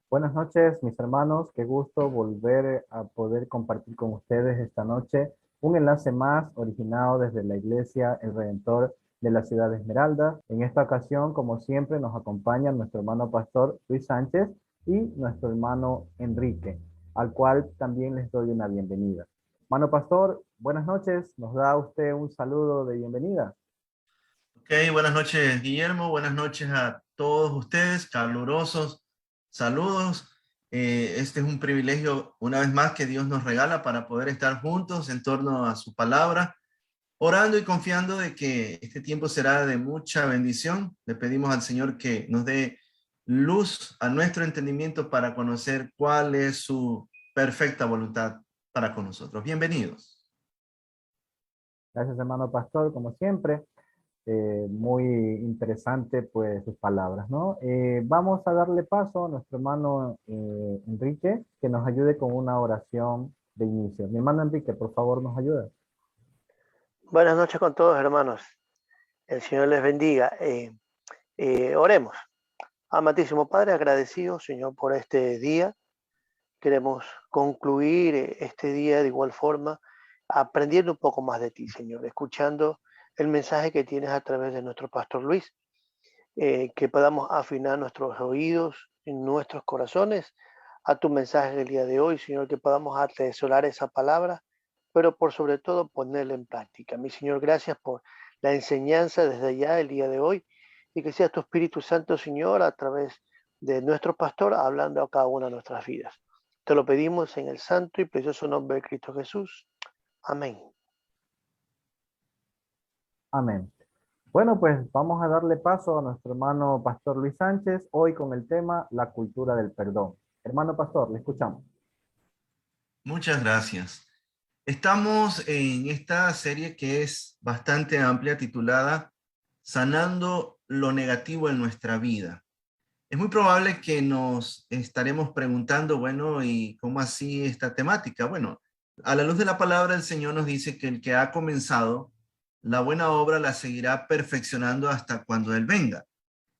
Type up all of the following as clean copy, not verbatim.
Buenas noches, mis hermanos. Qué gusto volver a poder compartir con ustedes esta noche un enlace más originado desde la Iglesia El Redentor de la ciudad de Esmeralda. En esta ocasión, como siempre, nos acompaña nuestro hermano pastor Luis Sánchez y nuestro hermano Enrique, al cual también les doy una bienvenida. Hermano pastor, buenas noches. ¿Nos da usted un saludo de bienvenida? Ok, buenas noches, Guillermo. Buenas noches a todos ustedes. Calurosos saludos. Este es un privilegio, una vez más, que Dios nos regala para poder estar juntos en torno a su palabra, orando y confiando de que este tiempo será de mucha bendición. Le pedimos al Señor que nos dé luz a nuestro entendimiento para conocer cuál es su perfecta voluntad para con nosotros. Bienvenidos. Gracias, hermano pastor, como siempre. Muy interesante pues sus palabras, ¿no? Vamos a darle paso a nuestro hermano Enrique, que nos ayude con una oración de inicio. Mi hermano Enrique, por favor, nos ayuda. Buenas noches con todos, hermanos. El Señor les bendiga. Oremos. Amantísimo Padre, agradecido, Señor, por este día. Queremos concluir este día de igual forma, aprendiendo un poco más de ti, Señor, escuchando el mensaje que tienes a través de nuestro pastor Luis, que podamos afinar nuestros oídos y nuestros corazones a tu mensaje del día de hoy, Señor, que podamos atesorar esa palabra, pero por sobre todo ponerla en práctica. Mi Señor, gracias por la enseñanza desde ya el día de hoy y que sea tu Espíritu Santo, Señor, a través de nuestro pastor, hablando a cada una de nuestras vidas. Te lo pedimos en el santo y precioso nombre de Cristo Jesús. Amén. Amén. Bueno, pues vamos a darle paso a nuestro hermano Pastor Luis Sánchez, hoy con el tema la cultura del perdón. Hermano Pastor, le escuchamos. Muchas gracias. Estamos en esta serie que es bastante amplia, titulada Sanando lo negativo en nuestra vida. Es muy probable que nos estaremos preguntando, bueno, ¿y cómo así esta temática? Bueno, a la luz de la palabra, el Señor nos dice que el que ha comenzado la buena obra la seguirá perfeccionando hasta cuando Él venga.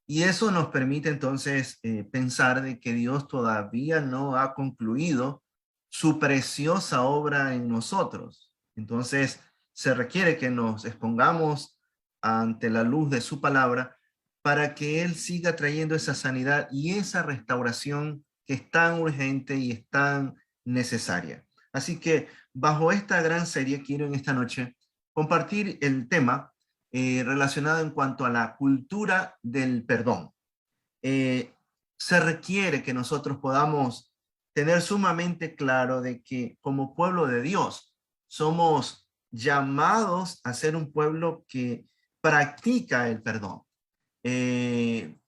Y eso nos permite entonces pensar de que Dios todavía no ha concluido su preciosa obra en nosotros. Entonces se requiere que nos expongamos ante la luz de su palabra para que Él siga trayendo esa sanidad y esa restauración que es tan urgente y es tan necesaria. Así que bajo esta gran serie quiero en esta noche compartir el tema relacionado en cuanto a la cultura del perdón. Eh, Se requiere que nosotros podamos tener sumamente claro de que como pueblo de Dios somos llamados a ser un pueblo que practica el perdón.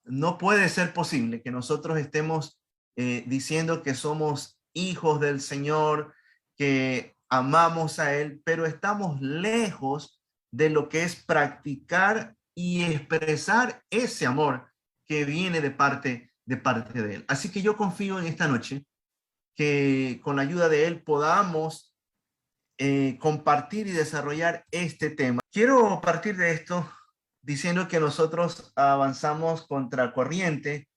No puede ser posible que nosotros estemos diciendo que somos hijos del Señor, que amamos a Él, pero estamos lejos de lo que es practicar y expresar ese amor que viene de parte de Él. Así que yo confío en esta noche que con la ayuda de Él podamos compartir y desarrollar este tema. Quiero partir de esto diciendo que nosotros avanzamos contracorriente.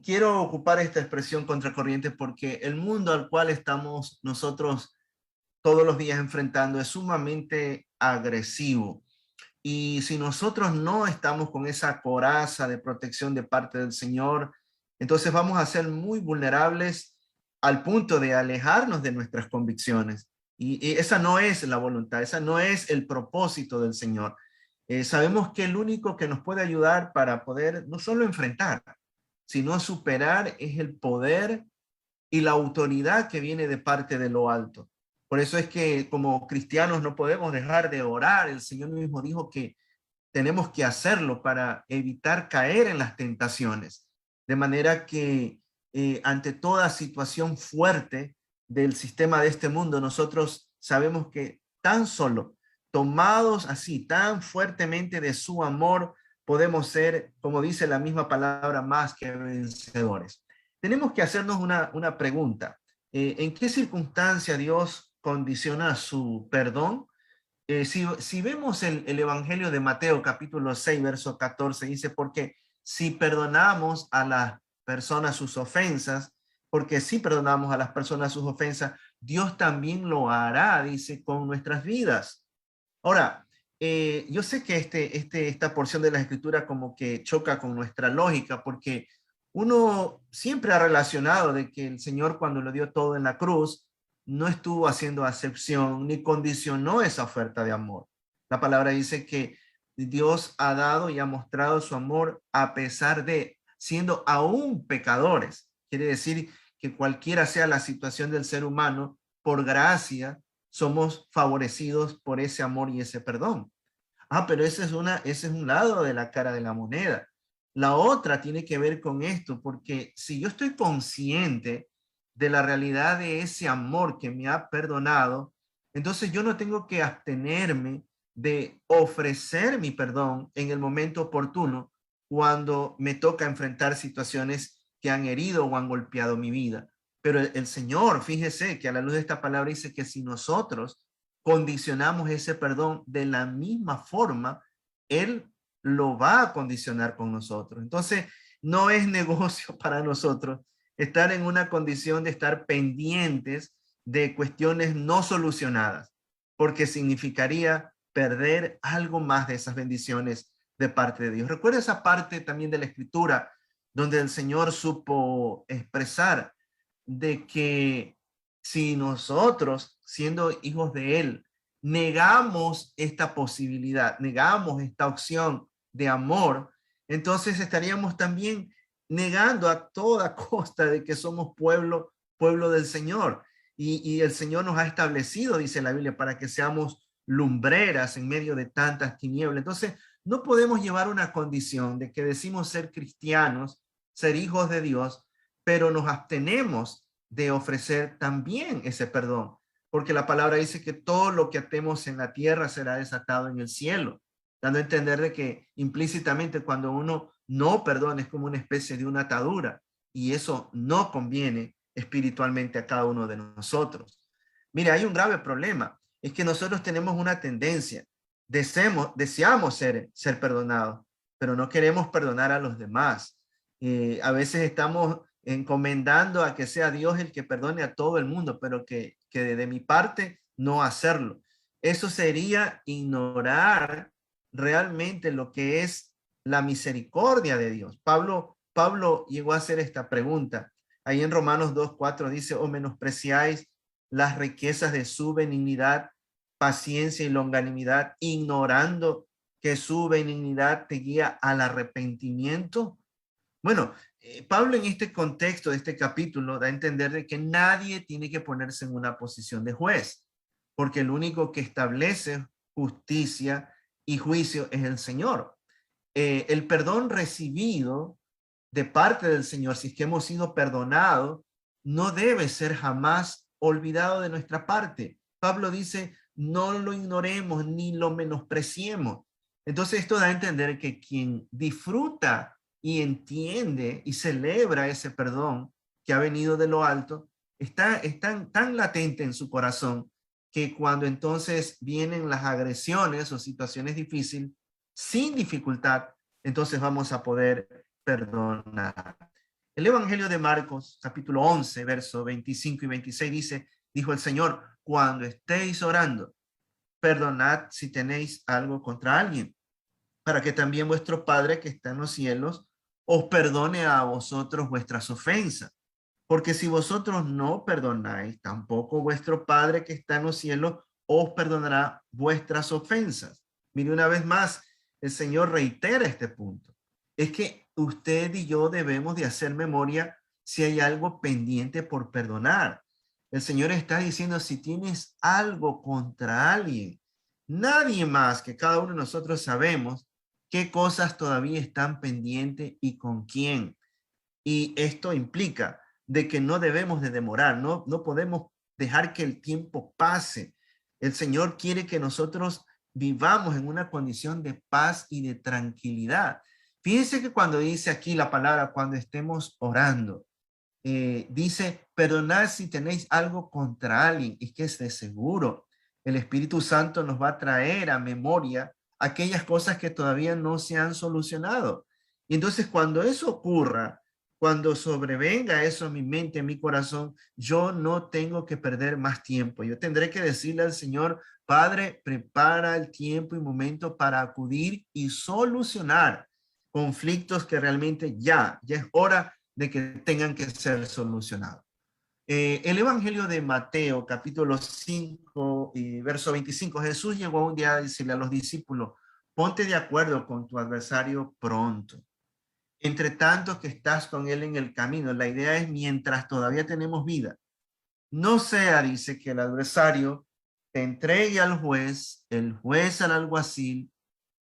Quiero ocupar esta expresión contracorriente porque el mundo al cual estamos nosotros todos los días enfrentando es sumamente agresivo. Y si nosotros no estamos con esa coraza de protección de parte del Señor, entonces vamos a ser muy vulnerables al punto de alejarnos de nuestras convicciones. Y esa no es la voluntad, esa no es el propósito del Señor. Sabemos que el único que nos puede ayudar para poder no solo enfrentar, sino superar es el poder y la autoridad que viene de parte de lo alto. Por eso es que como cristianos no podemos dejar de orar. El Señor mismo dijo que tenemos que hacerlo para evitar caer en las tentaciones. De manera que ante toda situación fuerte del sistema de este mundo, nosotros sabemos que tan solo tomados así, tan fuertemente de su amor, podemos ser, como dice la misma palabra, más que vencedores. Tenemos que hacernos una pregunta. ¿En qué circunstancia Dios condiciona su perdón? Si vemos el Evangelio de Mateo, capítulo 6, verso 14, dice, porque si perdonamos a las personas sus ofensas, porque si perdonamos a las personas sus ofensas, Dios también lo hará, dice, con nuestras vidas. Ahora, yo sé que esta porción de la Escritura como que choca con nuestra lógica, porque uno siempre ha relacionado de que el Señor, cuando lo dio todo en la cruz, no estuvo haciendo acepción ni condicionó esa oferta de amor. La palabra dice que Dios ha dado y ha mostrado su amor a pesar de siendo aún pecadores. Quiere decir que cualquiera sea la situación del ser humano, por gracia somos favorecidos por ese amor y ese perdón. Pero ese es un lado de la cara de la moneda. La otra tiene que ver con esto, porque si yo estoy consciente de la realidad de ese amor que me ha perdonado, entonces yo no tengo que abstenerme de ofrecer mi perdón en el momento oportuno cuando me toca enfrentar situaciones que han herido o han golpeado mi vida. Pero el Señor, fíjese que a la luz de esta palabra dice que si nosotros condicionamos ese perdón de la misma forma, Él lo va a condicionar con nosotros. Entonces, no es negocio para nosotros estar en una condición de estar pendientes de cuestiones no solucionadas, porque significaría perder algo más de esas bendiciones de parte de Dios. Recuerda esa parte también de la Escritura donde el Señor supo expresar de que si nosotros, siendo hijos de Él, negamos esta posibilidad, negamos esta opción de amor, entonces estaríamos también negando a toda costa de que somos pueblo del Señor. Y el Señor nos ha establecido, dice la Biblia, para que seamos lumbreras en medio de tantas tinieblas. Entonces, no podemos llevar una condición de que decimos ser cristianos, ser hijos de Dios, pero nos abstenemos de ofrecer también ese perdón, porque la palabra dice que todo lo que atemos en la tierra será desatado en el cielo, dando a entender de que implícitamente cuando uno no perdona es como una especie de una atadura, y eso no conviene espiritualmente a cada uno de nosotros. Mire, hay un grave problema, es que nosotros tenemos una tendencia, deseamos ser perdonados, pero no queremos perdonar a los demás. A veces estamos encomendando a que sea Dios el que perdone a todo el mundo, pero que de mi parte no hacerlo. Eso sería ignorar realmente lo que es la misericordia de Dios. Pablo llegó a hacer esta pregunta. Ahí en Romanos 2:4 dice, o menospreciáis las riquezas de su benignidad, paciencia y longanimidad, ignorando que su benignidad te guía al arrepentimiento. Bueno, Pablo en este contexto de este capítulo da a entender de que nadie tiene que ponerse en una posición de juez, porque el único que establece justicia y juicio es el Señor. El perdón recibido de parte del Señor, si es que hemos sido perdonados, no debe ser jamás olvidado de nuestra parte. Pablo dice, no lo ignoremos ni lo menospreciemos. Entonces esto da a entender que quien disfruta y entiende y celebra ese perdón que ha venido de lo alto, está tan latente en su corazón que cuando entonces vienen las agresiones o situaciones difíciles, sin dificultad, entonces vamos a poder perdonar. El Evangelio de Marcos, capítulo 11, verso 25 y 26 dice, dijo el Señor, cuando estéis orando, perdonad si tenéis algo contra alguien, para que también vuestro Padre que está en los cielos os perdone a vosotros vuestras ofensas. Porque si vosotros no perdonáis, tampoco vuestro Padre que está en los cielos os perdonará vuestras ofensas. Mire, una vez más, el Señor reitera este punto. Es que usted y yo debemos de hacer memoria si hay algo pendiente por perdonar. El Señor está diciendo, si tienes algo contra alguien, nadie más que cada uno de nosotros sabemos qué cosas todavía están pendientes y con quién. Y esto implica de que no debemos de demorar, no podemos dejar que el tiempo pase. El Señor quiere que nosotros vivamos en una condición de paz y de tranquilidad. Fíjense que cuando dice aquí la palabra, cuando estemos orando, dice, perdonad si tenéis algo contra alguien, es que es de seguro. El Espíritu Santo nos va a traer a memoria aquellas cosas que todavía no se han solucionado. Y entonces cuando eso ocurra, cuando sobrevenga eso en mi mente, en mi corazón, yo no tengo que perder más tiempo. Yo tendré que decirle al Señor, Padre, prepara el tiempo y momento para acudir y solucionar conflictos que realmente ya es hora de que tengan que ser solucionados. El Evangelio de Mateo, capítulo 5 y verso 25, Jesús llegó un día a decirle a los discípulos, ponte de acuerdo con tu adversario pronto. Entre tanto que estás con él en el camino, la idea es mientras todavía tenemos vida. No sea, dice, que el adversario te entregue al juez, el juez al alguacil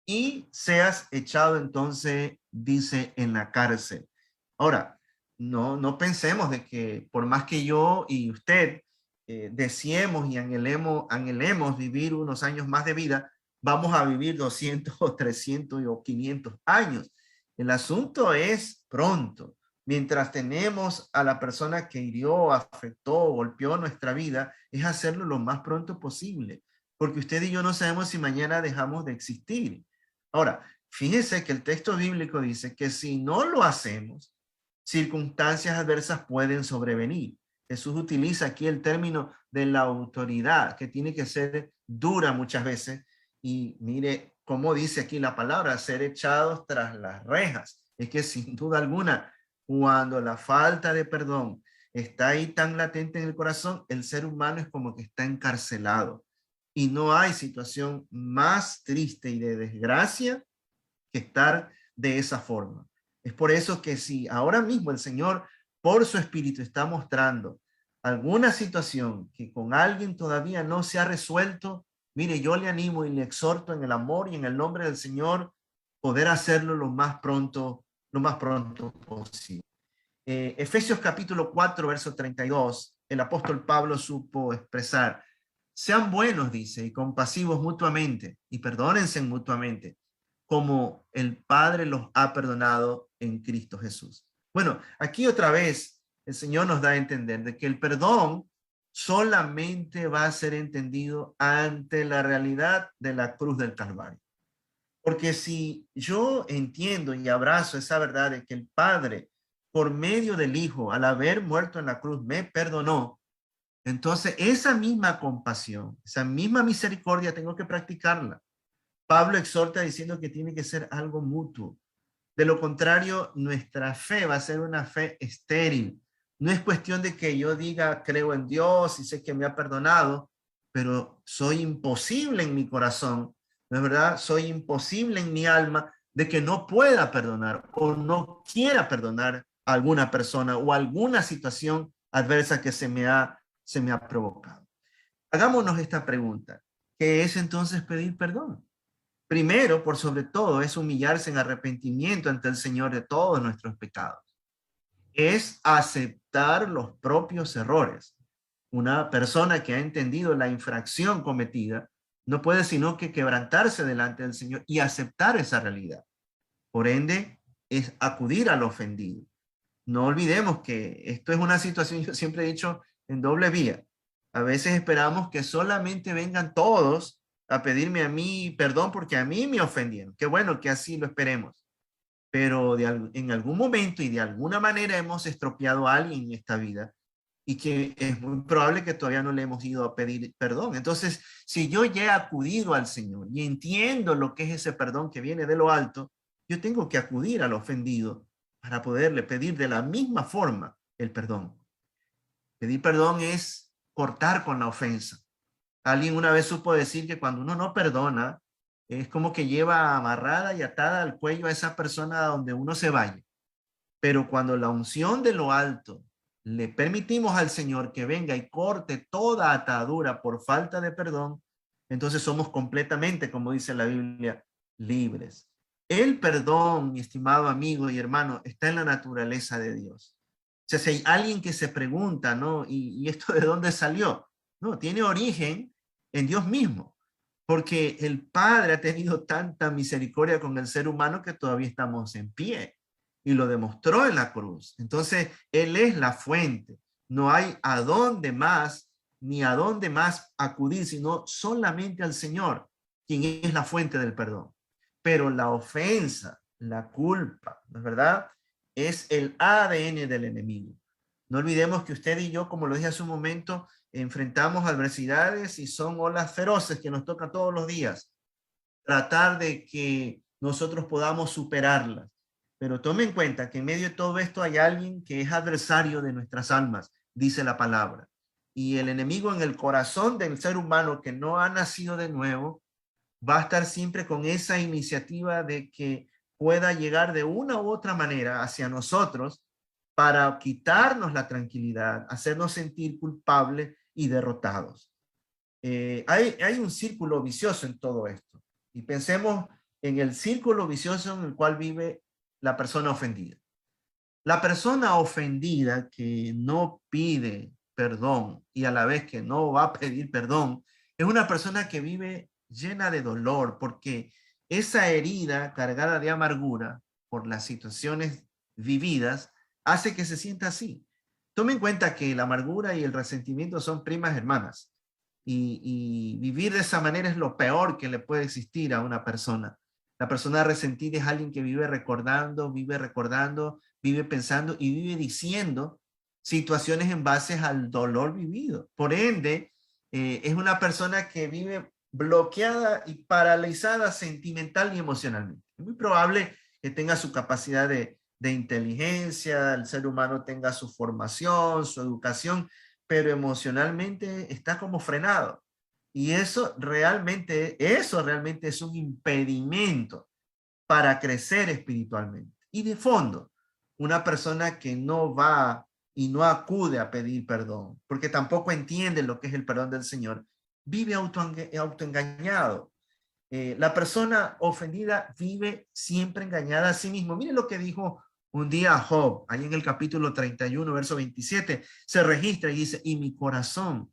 y seas echado entonces, dice, en la cárcel. Ahora, no pensemos de que por más que yo y usted deseemos y anhelemos vivir unos años más de vida, vamos a vivir 200 o 300 o 500 años. El asunto es pronto. Mientras tenemos a la persona que hirió, afectó, golpeó nuestra vida, es hacerlo lo más pronto posible, porque usted y yo no sabemos si mañana dejamos de existir. Ahora, fíjese que el texto bíblico dice que si no lo hacemos, circunstancias adversas pueden sobrevenir. Jesús utiliza aquí el término de la autoridad, que tiene que ser dura muchas veces. Y mire cómo dice aquí la palabra, ser echados tras las rejas. Es que sin duda alguna, cuando la falta de perdón está ahí tan latente en el corazón, el ser humano es como que está encarcelado. Y no hay situación más triste y de desgracia que estar de esa forma. Es por eso que si ahora mismo el Señor, por su Espíritu, está mostrando alguna situación que con alguien todavía no se ha resuelto, mire, yo le animo y le exhorto en el amor y en el nombre del Señor poder hacerlo lo más pronto posible. Efesios capítulo 4, verso 32, el apóstol Pablo supo expresar, sean buenos, dice, y compasivos mutuamente, y perdónense mutuamente, como el Padre los ha perdonado en Cristo Jesús. Bueno, aquí otra vez el Señor nos da a entender de que el perdón solamente va a ser entendido ante la realidad de la cruz del Calvario. Porque si yo entiendo y abrazo esa verdad de que el Padre, por medio del Hijo, al haber muerto en la cruz, me perdonó, entonces esa misma compasión, esa misma misericordia tengo que practicarla. Pablo exhorta diciendo que tiene que ser algo mutuo. De lo contrario, nuestra fe va a ser una fe estéril. No es cuestión de que yo diga, creo en Dios y sé que me ha perdonado, pero soy imposible en mi corazón, ¿no es verdad? Soy imposible en mi alma de que no pueda perdonar o no quiera perdonar a alguna persona o alguna situación adversa que se me ha provocado. Hagámonos esta pregunta. ¿Qué es entonces pedir perdón? Primero, por sobre todo, es humillarse en arrepentimiento ante el Señor de todos nuestros pecados. Es aceptar los propios errores. Una persona que ha entendido la infracción cometida no puede sino que quebrantarse delante del Señor y aceptar esa realidad. Por ende, es acudir al ofendido. No olvidemos que esto es una situación, yo siempre he dicho, en doble vía. A veces esperamos que solamente vengan todos a pedirme a mí perdón porque a mí me ofendieron. Qué bueno que así lo esperemos. Pero en algún momento y de alguna manera hemos estropeado a alguien en esta vida y que es muy probable que todavía no le hemos ido a pedir perdón. Entonces, si yo ya he acudido al Señor y entiendo lo que es ese perdón que viene de lo alto, yo tengo que acudir al ofendido para poderle pedir de la misma forma el perdón. Pedir perdón es cortar con la ofensa. Alguien una vez supo decir que cuando uno no perdona, es como que lleva amarrada y atada al cuello a esa persona a donde uno se vaya. Pero cuando la unción de lo alto le permitimos al Señor que venga y corte toda atadura por falta de perdón, entonces somos completamente, como dice la Biblia, libres. El perdón, mi estimado amigo y hermano, está en la naturaleza de Dios. O sea, si hay alguien que se pregunta, ¿no? ¿Y esto de dónde salió? No, tiene origen en Dios mismo, porque el Padre ha tenido tanta misericordia con el ser humano que todavía estamos en pie y lo demostró en la cruz. Entonces, Él es la fuente. No hay a dónde más ni a dónde más acudir, sino solamente al Señor, quien es la fuente del perdón. Pero la ofensa, la culpa, ¿no es verdad? es el ADN del enemigo. No olvidemos que usted y yo, como lo dije hace un momento, enfrentamos adversidades y son olas feroces que nos tocan todos los días. Tratar de que nosotros podamos superarlas. Pero tome en cuenta que en medio de todo esto hay alguien que es adversario de nuestras almas, dice la palabra. Y el enemigo en el corazón del ser humano que no ha nacido de nuevo va a estar siempre con esa iniciativa de que pueda llegar de una u otra manera hacia nosotros para quitarnos la tranquilidad, hacernos sentir culpables y derrotados. Hay un círculo vicioso en todo esto. Y pensemos en el círculo vicioso en el cual vive la persona ofendida. La persona ofendida que no pide perdón y a la vez que no va a pedir perdón, es una persona que vive llena de dolor porque esa herida cargada de amargura por las situaciones vividas hace que se sienta así. Tome en cuenta que la amargura y el resentimiento son primas hermanas y vivir de esa manera es lo peor que le puede existir a una persona. La persona resentida es alguien que vive recordando, vive pensando y vive diciendo situaciones en base al dolor vivido. Por ende, es una persona que vive bloqueada y paralizada sentimental y emocionalmente. Es muy probable que tenga su capacidad de inteligencia, el ser humano tenga su formación, su educación, pero emocionalmente está como frenado. Y eso realmente es un impedimento para crecer espiritualmente. Y de fondo, una persona que no va y no acude a pedir perdón, porque tampoco entiende lo que es el perdón del Señor, vive autoengañado. La persona ofendida vive siempre engañada a sí mismo. Miren lo que dijo un día Job, ahí en el capítulo 31, verso 27, se registra y dice, y mi corazón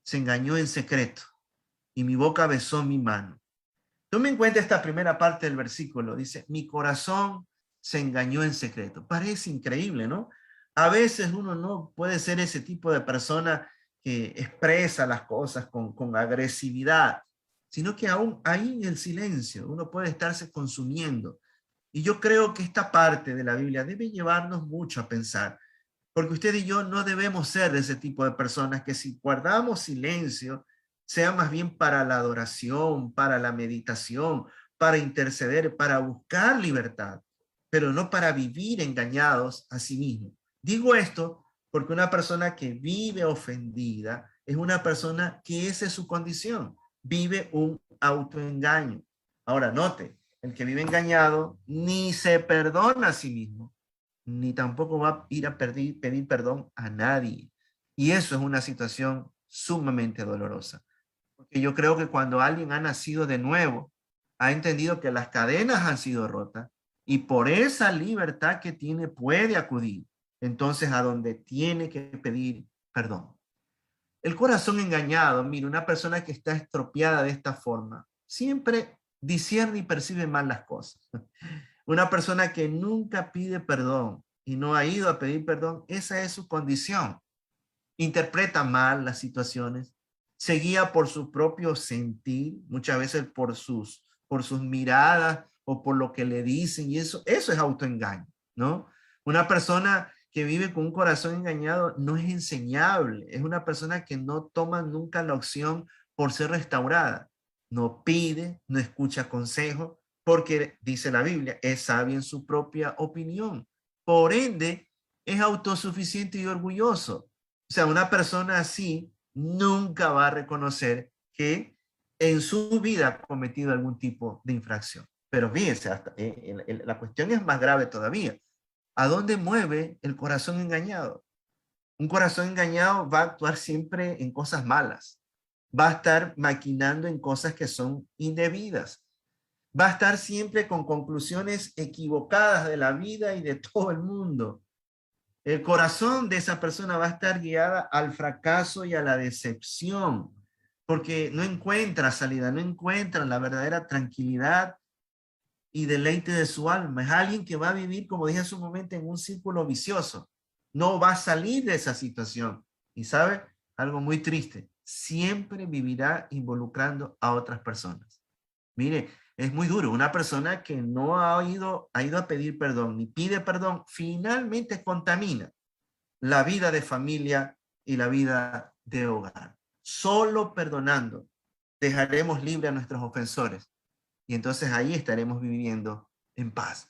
se engañó en secreto, y mi boca besó mi mano. Tome en cuenta esta primera parte del versículo. Dice, mi corazón se engañó en secreto. Parece increíble, ¿no? A veces uno no puede ser ese tipo de persona que expresa las cosas con agresividad, sino que aún ahí en el silencio uno puede estarse consumiendo. Y yo creo que esta parte de la Biblia debe llevarnos mucho a pensar, porque usted y yo no debemos ser de ese tipo de personas que si guardamos silencio, sea más bien para la adoración, para la meditación, para interceder, para buscar libertad, pero no para vivir engañados a sí mismos. Digo esto porque una persona que vive ofendida es una persona que esa es su condición, vive un autoengaño. Ahora, note, el que vive engañado ni se perdona a sí mismo, ni tampoco va a ir a pedir perdón a nadie. Y eso es una situación sumamente dolorosa. Porque yo creo que cuando alguien ha nacido de nuevo, ha entendido que las cadenas han sido rotas y por esa libertad que tiene puede acudir entonces a donde tiene que pedir perdón. El corazón engañado, mira, una persona que está estropeada de esta forma, siempre discierne y percibe mal las cosas. Una persona que nunca pide perdón y no ha ido a pedir perdón, esa es su condición. Interpreta mal las situaciones, se guía por su propio sentir, muchas veces por sus miradas o por lo que le dicen, y eso es autoengaño, ¿no? Una persona que vive con un corazón engañado no es enseñable, es una persona que no toma nunca la opción por ser restaurada, no pide, no escucha consejo, porque dice la Biblia, es sabio en su propia opinión. Por ende, es autosuficiente y orgulloso. O sea, una persona así nunca va a reconocer que en su vida ha cometido algún tipo de infracción. Pero fíjense, la cuestión es más grave todavía. ¿A dónde mueve el corazón engañado? Un corazón engañado va a actuar siempre en cosas malas. Va a estar maquinando en cosas que son indebidas. Va a estar siempre con conclusiones equivocadas de la vida y de todo el mundo. El corazón de esa persona va a estar guiada al fracaso y a la decepción, porque no encuentra salida, no encuentra la verdadera tranquilidad y deleite de su alma. Es alguien que va a vivir, como dije hace un momento, en un círculo vicioso. No va a salir de esa situación. Y sabe, algo muy triste, siempre vivirá involucrando a otras personas. Mire, Es muy duro. Una persona que no ha ido a pedir perdón ni pide perdón, finalmente contamina la vida de familia y la vida de hogar. Solo perdonando dejaremos libre a nuestros ofensores y entonces ahí estaremos viviendo en paz.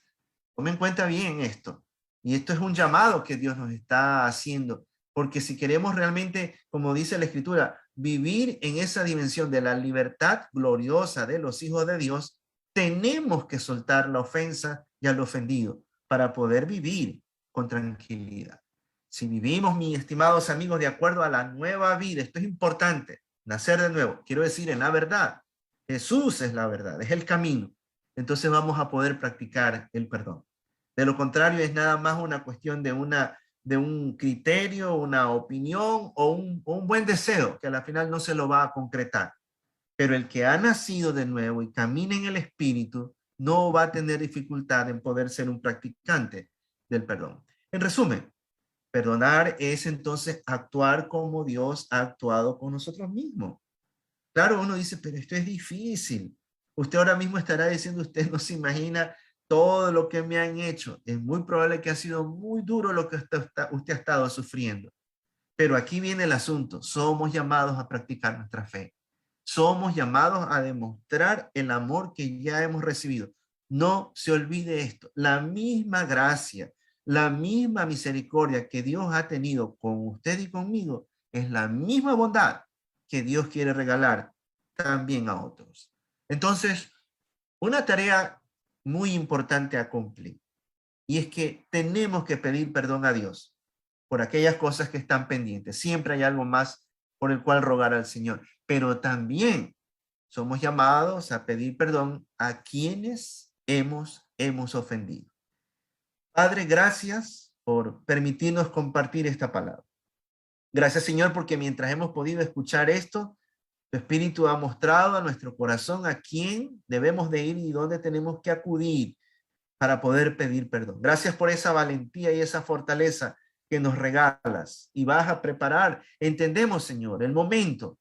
Tome en cuenta bien esto. Y esto es un llamado que Dios nos está haciendo, porque si queremos realmente, como dice la Escritura, vivir en esa dimensión de la libertad gloriosa de los hijos de Dios, tenemos que soltar la ofensa y al ofendido para poder vivir con tranquilidad. Si vivimos, mis estimados amigos, de acuerdo a la nueva vida, esto es importante, nacer de nuevo, quiero decir, en la verdad. Jesús es la verdad, es el camino. Entonces vamos a poder practicar el perdón. De lo contrario, es nada más una cuestión de un criterio, una opinión o un buen deseo que al final no se lo va a concretar. Pero el que ha nacido de nuevo y camina en el Espíritu no va a tener dificultad en poder ser un practicante del perdón. En resumen, perdonar es entonces actuar como Dios ha actuado con nosotros mismos. Claro, uno dice, pero esto es difícil. Usted ahora mismo estará diciendo, usted no se imagina todo lo que me han hecho. Es muy probable que ha sido muy duro lo que usted ha estado sufriendo. Pero aquí viene el asunto. Somos llamados a practicar nuestra fe. Somos llamados a demostrar el amor que ya hemos recibido. No se olvide esto. La misma gracia, la misma misericordia que Dios ha tenido con usted y conmigo es la misma bondad que Dios quiere regalar también a otros. Entonces, una tarea muy importante a cumplir, y es que tenemos que pedir perdón a Dios por aquellas cosas que están pendientes. Siempre hay algo más por el cual rogar al Señor, pero también somos llamados a pedir perdón a quienes hemos ofendido. Padre, gracias por permitirnos compartir esta palabra. Gracias, Señor, porque mientras hemos podido escuchar esto, tu Espíritu ha mostrado a nuestro corazón a quién debemos de ir y dónde tenemos que acudir para poder pedir perdón. Gracias por esa valentía y esa fortaleza que nos regalas y vas a preparar. Entendemos, Señor, el momento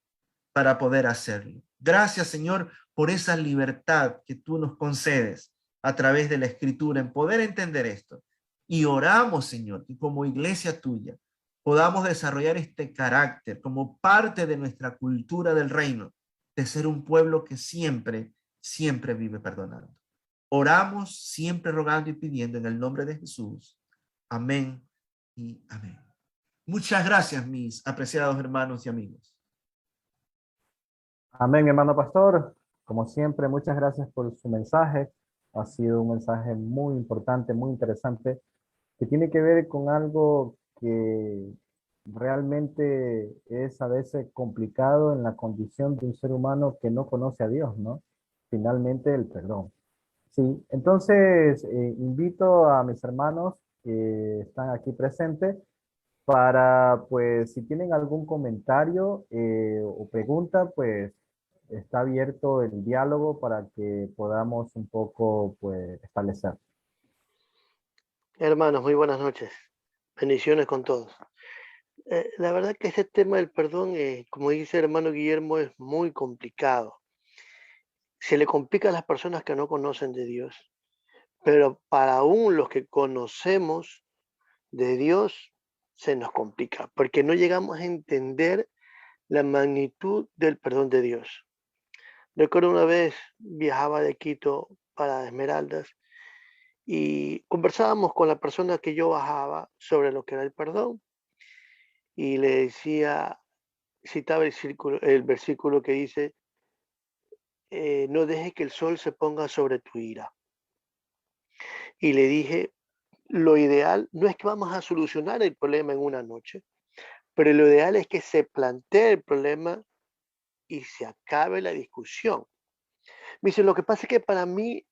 para poder hacerlo. Gracias, Señor, por esa libertad que tú nos concedes a través de la Escritura en poder entender esto. Y oramos, Señor, que como iglesia tuya podamos desarrollar este carácter como parte de nuestra cultura del reino, de ser un pueblo que siempre vive perdonando. Oramos siempre rogando y pidiendo en el nombre de Jesús. Amén y amén. Muchas gracias, mis apreciados hermanos y amigos. Amén, hermano pastor. Como siempre, muchas gracias por su mensaje. Ha sido un mensaje muy importante, muy interesante, que tiene que ver con algo que realmente es a veces complicado en la condición de un ser humano que no conoce a Dios, ¿no? Finalmente, el perdón. Sí, entonces invito a mis hermanos que están aquí presentes para, pues, si tienen algún comentario o pregunta, pues está abierto el diálogo para que podamos un poco, pues, establecer. Hermanos, muy buenas noches. Bendiciones con todos. La verdad que este tema del perdón, como dice el hermano Guillermo, es muy complicado. Se le complica a las personas que no conocen de Dios, pero para aún los que conocemos de Dios, se nos complica, porque no llegamos a entender la magnitud del perdón de Dios. Recuerdo una vez viajaba de Quito para Esmeraldas y conversábamos con la persona que yo bajaba sobre lo que era el perdón y le decía, citaba el versículo que dice, no dejes que el sol se ponga sobre tu ira. Y le dije, lo ideal no es que vamos a solucionar el problema en una noche, pero lo ideal es que se plantee el problema y se acabe la discusión. Me dice, lo que pasa es que para mí,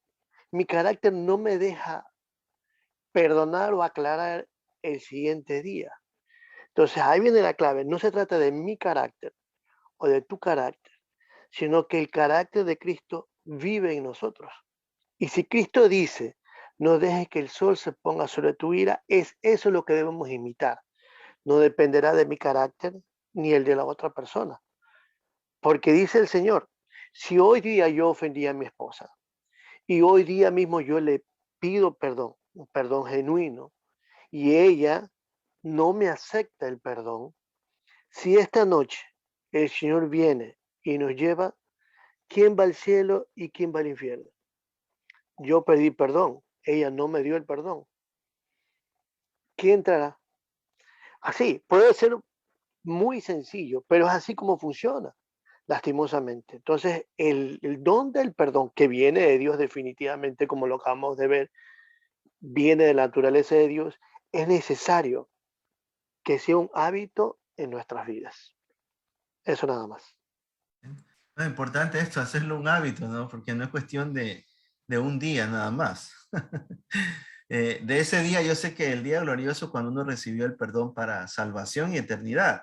mi carácter no me deja perdonar o aclarar el siguiente día. Entonces ahí viene la clave. No se trata de mi carácter o de tu carácter, sino que el carácter de Cristo vive en nosotros. Y si Cristo dice, no dejes que el sol se ponga sobre tu ira, es eso lo que debemos imitar. No dependerá de mi carácter ni el de la otra persona. Porque dice el Señor, si hoy día yo ofendí a mi esposa, y hoy día mismo yo le pido perdón, un perdón genuino, y ella no me acepta el perdón, si esta noche el Señor viene y nos lleva, ¿quién va al cielo y quién va al infierno? Yo pedí perdón, ella no me dio el perdón. ¿Quién entrará? Así, puede ser muy sencillo, pero es así como funciona, lastimosamente. Entonces, el don del perdón, que viene de Dios definitivamente, como lo acabamos de ver, viene de la naturaleza de Dios, es necesario que sea un hábito en nuestras vidas. Eso nada más. Es importante esto, hacerlo un hábito, ¿no? Porque no es cuestión de un día nada más. De ese día, yo sé que el día glorioso cuando uno recibió el perdón para salvación y eternidad.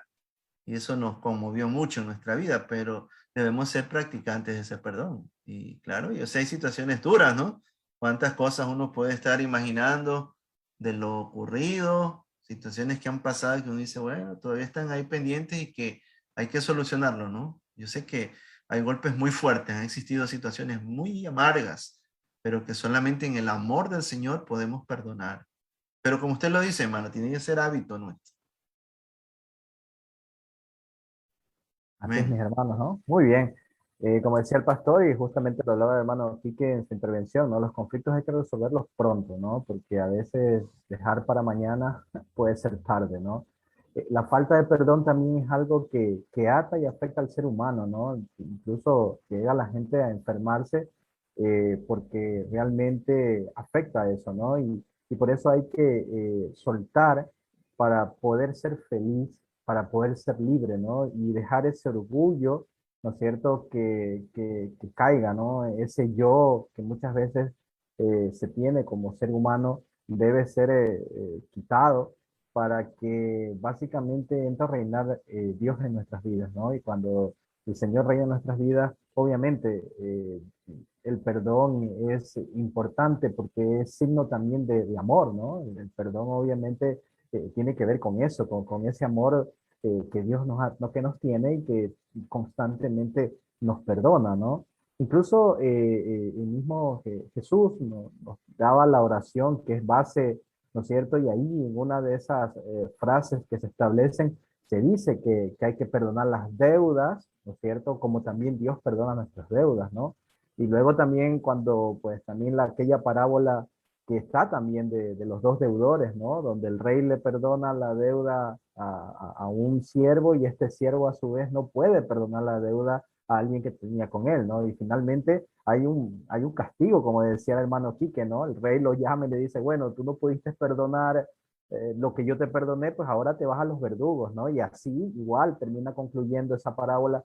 Y eso nos conmovió mucho en nuestra vida, pero debemos ser practicantes de ese perdón. Y claro, yo sé, hay situaciones duras, ¿no? Cuántas cosas uno puede estar imaginando de lo ocurrido, situaciones que han pasado que uno dice, bueno, todavía están ahí pendientes y que hay que solucionarlo, ¿no? Yo sé que hay golpes muy fuertes, han existido situaciones muy amargas, pero que solamente en el amor del Señor podemos perdonar. Pero como usted lo dice, hermano, tiene que ser hábito nuestro. Así es, mis Amén. hermanos, ¿no? Muy bien. Como decía el pastor, y justamente lo hablaba el hermano Quique en su intervención, ¿no? Los conflictos hay que resolverlos pronto, ¿no? Porque a veces dejar para mañana puede ser tarde, ¿no? La falta de perdón también es algo que ata y afecta al ser humano, ¿no? Incluso llega la gente a enfermarse porque realmente afecta a eso, ¿no? Y por eso hay que soltar para poder ser feliz, para poder ser libre, ¿no? Y dejar ese orgullo, ¿no es cierto?, que caiga, ¿no? Ese yo que muchas veces se tiene como ser humano debe ser quitado para que básicamente entre a reinar Dios en nuestras vidas, ¿no? Y cuando el Señor reina en nuestras vidas, obviamente el perdón es importante porque es signo también de amor, ¿no? El perdón obviamente tiene que ver con eso, con ese amor que Dios no, que nos tiene y que constantemente nos perdona, ¿no? Incluso el mismo Jesús nos daba la oración que es base, ¿no es cierto? Y ahí en una de esas frases que se establecen, se dice que hay que perdonar las deudas, ¿no es cierto? Como también Dios perdona nuestras deudas, ¿no? Y luego también cuando, pues también aquella parábola que está también de los dos deudores, ¿no? Donde el rey le perdona la deuda a un siervo y este siervo a su vez no puede perdonar la deuda a alguien que tenía con él, ¿no? Y finalmente hay un castigo, como decía el hermano Quique, ¿no? El rey lo llama y le dice, bueno, tú no pudiste perdonar lo que yo te perdoné, pues ahora te vas a los verdugos, ¿no? Y así igual termina concluyendo esa parábola,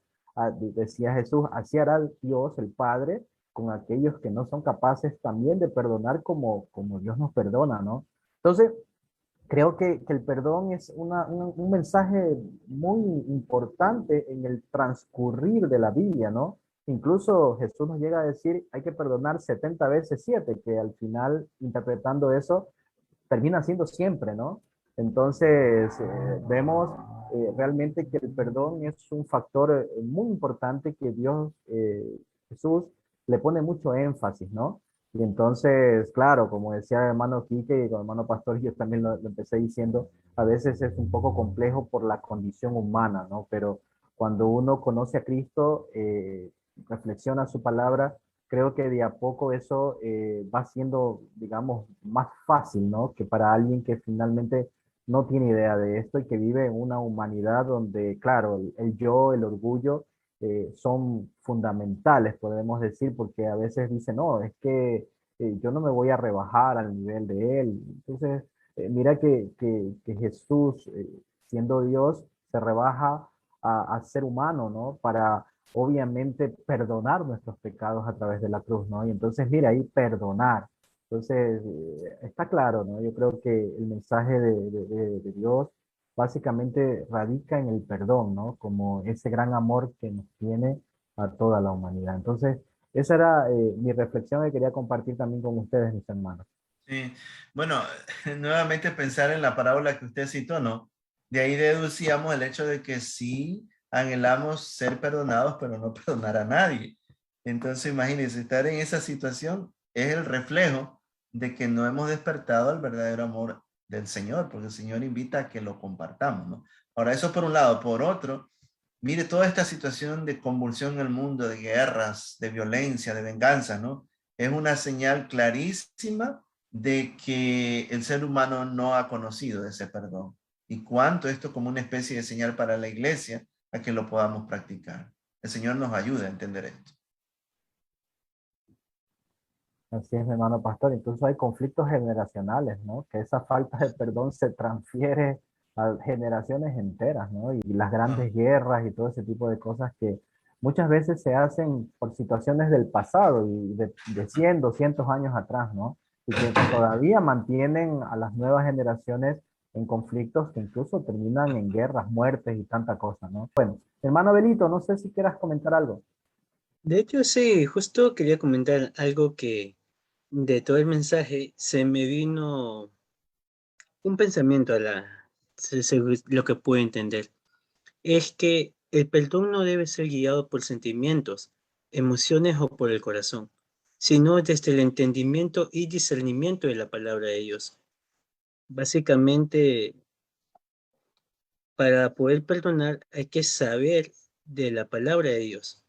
decía Jesús, así hará Dios, el Padre, con aquellos que no son capaces también de perdonar como Dios nos perdona, ¿no? Entonces, creo que el perdón es un mensaje muy importante en el transcurrir de la Biblia, ¿no? Incluso Jesús nos llega a decir, hay que perdonar 70 veces 7, que al final, interpretando eso, termina siendo siempre, ¿no? Entonces, vemos realmente que el perdón es un factor muy importante que Dios, Jesús, le pone mucho énfasis, ¿no? Y entonces, claro, como decía el hermano Quique y el hermano Pastor, yo también lo empecé diciendo, a veces es un poco complejo por la condición humana, ¿no? Pero cuando uno conoce a Cristo, reflexiona su palabra, creo que de a poco eso va siendo, digamos, más fácil, ¿no? Que para alguien que finalmente no tiene idea de esto y que vive en una humanidad donde, claro, el yo, el orgullo son fundamentales, podemos decir, porque a veces dice, no, es que yo no me voy a rebajar al nivel de él. Entonces, mira que Jesús, siendo Dios, se rebaja a ser humano, ¿no? Para obviamente perdonar nuestros pecados a través de la cruz, ¿no? Y entonces, mira, ahí perdonar. Entonces, está claro, ¿no? Yo creo que el mensaje de Dios básicamente radica en el perdón, ¿no? Como ese gran amor que nos tiene a toda la humanidad. Entonces, esa era mi reflexión que quería compartir también con ustedes, mis hermanos. Sí, bueno, nuevamente pensar en la parábola que usted citó, ¿no? De ahí deducíamos el hecho de que sí anhelamos ser perdonados, pero no perdonar a nadie. Entonces, imagínense, estar en esa situación es el reflejo de que no hemos despertado el verdadero amor del Señor, porque el Señor invita a que lo compartamos, ¿no? Ahora, eso por un lado. Por otro, mire toda esta situación de convulsión en el mundo, de guerras, de violencia, de venganza, ¿no? Es una señal clarísima de que el ser humano no ha conocido ese perdón. Y cuánto esto como una especie de señal para la iglesia a que lo podamos practicar. El Señor nos ayuda a entender esto. Así es, mi hermano pastor. Incluso hay conflictos generacionales, ¿no? Que esa falta de perdón se transfiere a generaciones enteras, ¿no? Y las Ah, grandes guerras y todo ese tipo de cosas que muchas veces se hacen por situaciones del pasado y de 100, 200 años atrás, ¿no? Y que todavía mantienen a las nuevas generaciones en conflictos que incluso terminan en guerras, muertes y tanta cosa, ¿no? Bueno, hermano Belito, no sé si quieras comentar algo. De hecho, sí, justo quería comentar algo que de todo el mensaje se me vino un pensamiento a lo que puedo entender. Es que el perdón no debe ser guiado por sentimientos, emociones o por el corazón, sino desde el entendimiento y discernimiento de la palabra de Dios. Básicamente, para poder perdonar hay que saber de la palabra de Dios.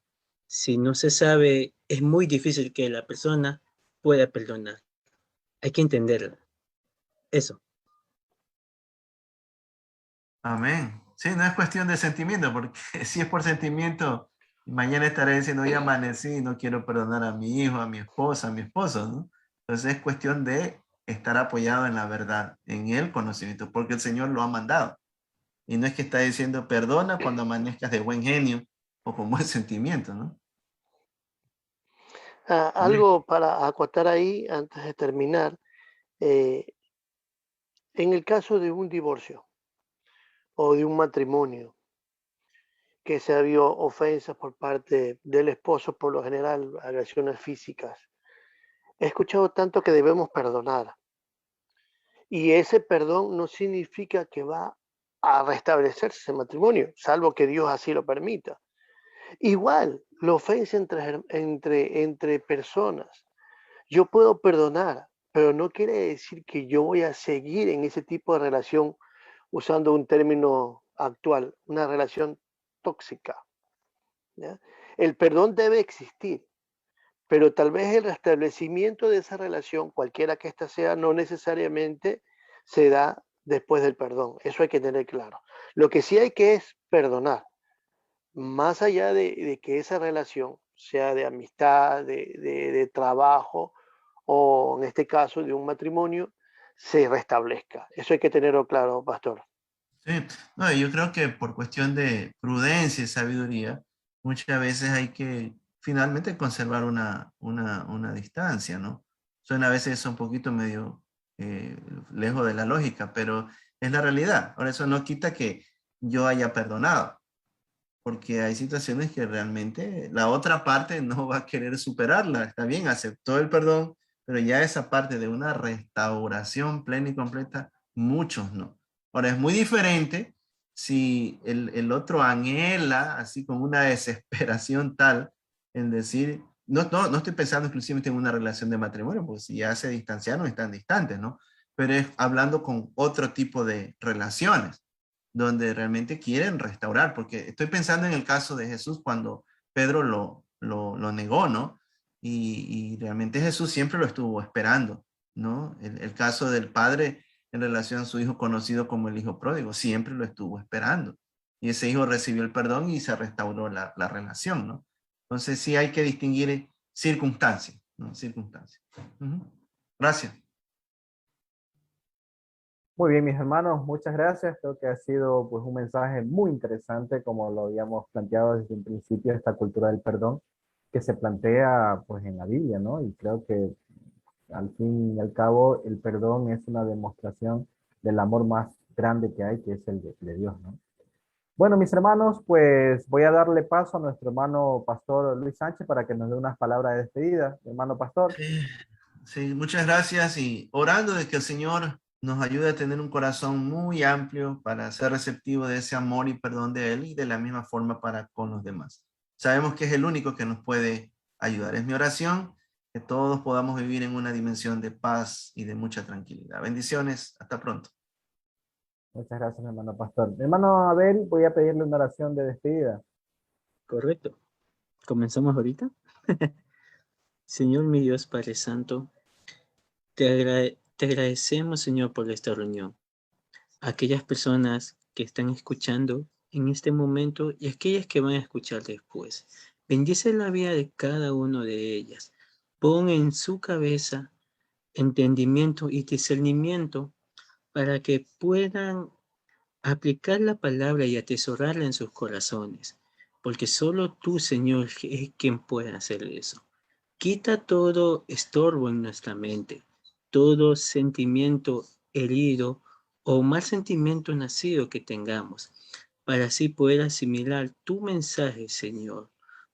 Si no se sabe, es muy difícil que la persona pueda perdonar. Hay que entenderla. Eso. amén. Sí, no es cuestión de sentimiento, porque si es por sentimiento, mañana estaré diciendo, hoy amanecí y no quiero perdonar a mi hijo, a mi esposa, a mi esposo, ¿no? Entonces es cuestión de estar apoyado en la verdad, en el conocimiento, porque el Señor lo ha mandado. Y no es que está diciendo, perdona cuando amanezcas de buen genio o con buen sentimiento, ¿no? Amén. Algo para acotar ahí antes de terminar. eh, en el caso de un divorcio o de un matrimonio que se ha habido ofensas por parte del esposo, por lo general agresiones físicas, he escuchado tanto que debemos perdonar. Y ese perdón no significa que va a restablecerse ese matrimonio, salvo que Dios así lo permita. Igual, la ofensa entre personas. Yo puedo perdonar, pero no quiere decir que yo voy a seguir en ese tipo de relación, usando un término actual, una relación tóxica, ¿ya? El perdón debe existir, pero tal vez el restablecimiento de esa relación, cualquiera que ésta sea, no necesariamente se da después del perdón. Eso hay que tener claro. Lo que sí hay que es perdonar, más allá de que esa relación sea de amistad, de trabajo o en este caso de un matrimonio, se restablezca. Eso hay que tenerlo claro, pastor. Sí, no, yo creo que por cuestión de prudencia y sabiduría, muchas veces hay que finalmente conservar una distancia, ¿no? Suena a veces eso un poquito medio eh, lejos de la lógica, pero es la realidad. Ahora, eso no quita que yo haya perdonado, porque hay situaciones que realmente la otra parte no va a querer superarla. Está bien, aceptó el perdón, pero ya esa parte de una restauración plena y completa, muchos no. Ahora, es muy diferente si el otro anhela, así con una desesperación tal, en decir, no estoy pensando exclusivamente en una relación de matrimonio, porque si ya se distanciaron, están distantes, ¿no? Pero es hablando con otro tipo de relaciones donde realmente quieren restaurar, porque estoy pensando en el caso de Jesús cuando Pedro lo negó, ¿no? Y realmente Jesús siempre lo estuvo esperando, ¿no? El caso del padre en relación a su hijo conocido como el hijo pródigo, siempre lo estuvo esperando. Y ese hijo recibió el perdón y se restauró la relación, ¿no? Entonces sí hay que distinguir circunstancias, ¿no? Circunstancias. Ujú. Gracias. Muy bien, mis hermanos, muchas gracias. Creo que ha sido pues un mensaje muy interesante, como lo habíamos planteado desde un principio, esta cultura del perdón que se plantea pues en la Biblia, ¿no? Y creo que al fin y al cabo el perdón es una demostración del amor más grande que hay, que es el de Dios, ¿no? Bueno, mis hermanos, pues voy a darle paso a nuestro hermano pastor Luis Sánchez para que nos dé unas palabras de despedida. Hermano pastor. Sí, sí, muchas gracias y orando de que el Señor nos ayude a tener un corazón muy amplio para ser receptivo de ese amor y perdón de Él y de la misma forma para con los demás. Sabemos que es el único que nos puede ayudar. Es mi oración que todos podamos vivir en una dimensión de paz y de mucha tranquilidad. Bendiciones, hasta pronto. Muchas gracias, hermano pastor. Hermano Abel, voy a pedirle una oración de despedida. Correcto. ¿Comenzamos ahorita? Señor mi Dios Padre Santo, te agradecemos, Señor, por esta reunión. Aquellas personas que están escuchando en este momento y aquellas que van a escuchar después. Bendice la vida de cada una de ellas. Pon en su cabeza entendimiento y discernimiento para que puedan aplicar la palabra y atesorarla en sus corazones, porque solo tú, Señor, es quien puede hacer eso. Quita todo estorbo en nuestra mente, todo sentimiento herido o mal sentimiento nacido que tengamos, para así poder asimilar tu mensaje, Señor.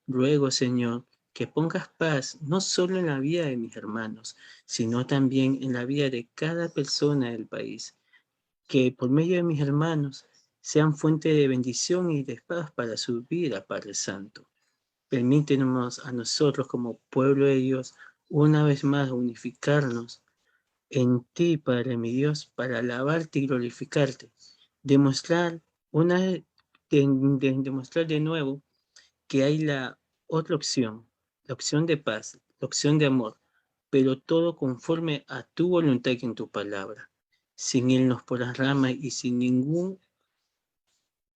Ruego, Señor, que pongas paz no solo en la vida de mis hermanos, sino también en la vida de cada persona del país. Que por medio de mis hermanos sean fuente de bendición y de paz para su vida, Padre Santo. Permítenos a nosotros como pueblo de Dios una vez más unificarnos en ti, Padre mi Dios, para alabarte y glorificarte. Demostrar demostrar de nuevo que hay la otra opción, la opción de paz, la opción de amor, pero todo conforme a tu voluntad y en tu palabra, sin irnos por las ramas y sin ningún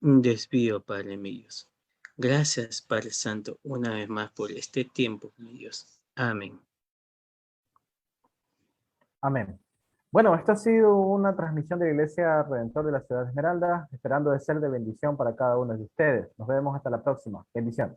desvío, Padre mío. Gracias, Padre Santo, una vez más por este tiempo, mi Dios. Amén. Amén. Bueno, esta ha sido una transmisión de la Iglesia Redentor de la Ciudad de Esmeralda, esperando de ser de bendición para cada uno de ustedes. Nos vemos hasta la próxima. Bendición.